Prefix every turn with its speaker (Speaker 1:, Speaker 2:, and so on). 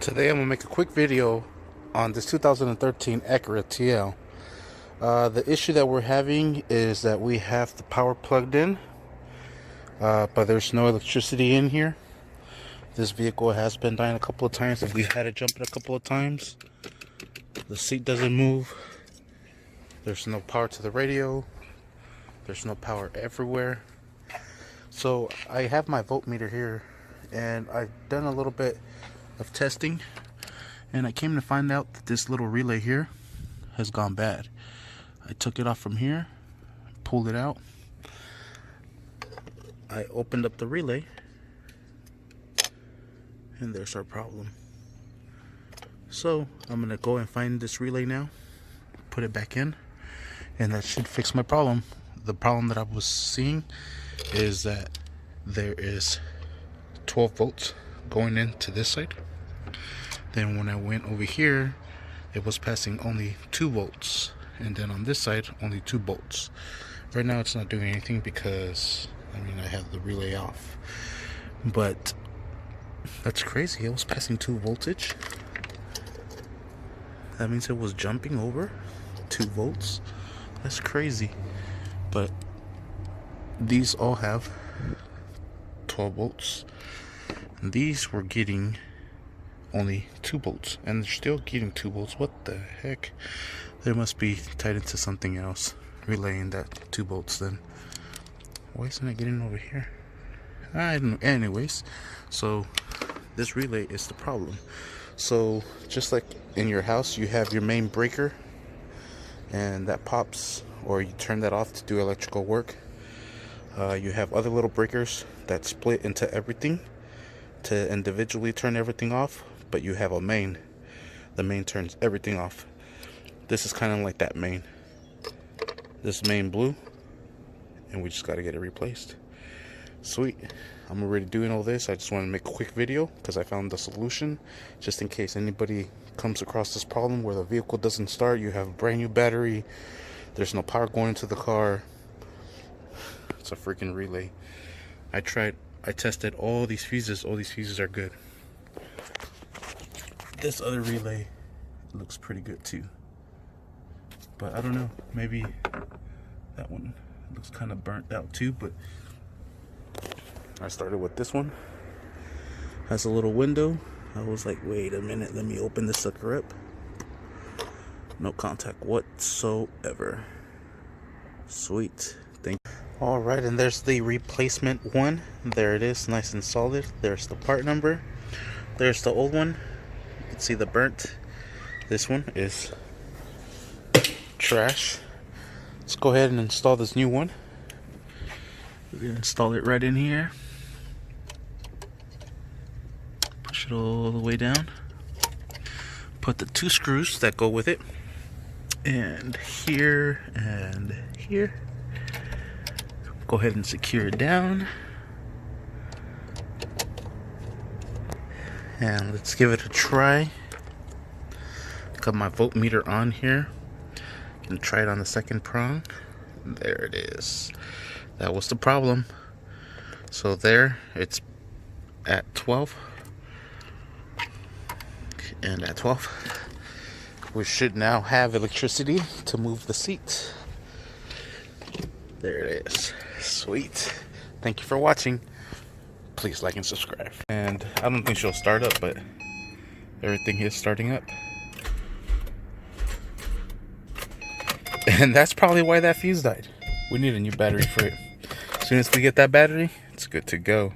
Speaker 1: Today I'm going to make a quick video on this 2013 Acura TL. The issue that we're having is that we have the power plugged in, but there's no electricity in here. This vehicle has been dying a couple of times, and we've had to jump it a couple of times. The seat doesn't move. There's no power to the radio. There's no power everywhere. So I have my voltmeter here, and I've done a little bit of testing, and I came to find out that this little relay here has gone bad. I took it off from here, pulled it out, I opened up the relay, and there's our problem. So I'm gonna go and find this relay now, put it back in, and that should fix my problem. The problem that I was seeing is that there is 12 volts going into this side. Then when I went over here, it was passing only 2 volts, and then on this side only 2 volts. Right now it's not doing anything because I have the relay off, but that's crazy. It was passing 2 voltage. That means it was jumping over 2 volts. That's crazy. But these all have 12 volts. And these were getting only 2 volts, and they're still getting 2 volts. What the heck? They must be tied into something else, relaying that 2 volts then. Why isn't it getting over here? I don't know. Anyways, so this relay is the problem. So just like in your house, you have your main breaker, and that pops, or you turn that off to do electrical work. You have other little breakers that split into everything to individually turn everything off, but you have a main. The main turns everything off. This is kind of like that main. This main blew, and we just got to get it replaced. Sweet. I'm already doing all this. I just want to make a quick video because I found the solution, just in case anybody comes across this problem where the vehicle doesn't start. You have a brand new battery, there's no power going into the car. It's a freaking relay. I tested all these fuses. All these fuses are good. This other relay looks pretty good too, but I don't know, maybe that one looks kind of burnt out too. But I started with this one. Has a little window. I was like, wait a minute, let me open this sucker up. No contact whatsoever. Sweet. Thank you. Alright, and there's the replacement one. There it is, nice and solid. There's the part number. There's the old one. You can see the burnt. This one is trash. Let's go ahead and install this new one. We're gonna install it right in here. Push it all the way down. Put the 2 screws that go with it, and here and here. Go ahead and secure it down, and let's give it a try. Got my voltmeter on here. Gonna try it on the second prong. There it is. That was the problem. So there, it's at 12, and at 12 we should now have electricity to move the seat. There it is. Sweet. Thank you for watching. Please like and subscribe. And I don't think she'll start up, but everything is starting up. And that's probably why that fuse died. We need a new battery for it. As soon as we get that battery, it's good to go.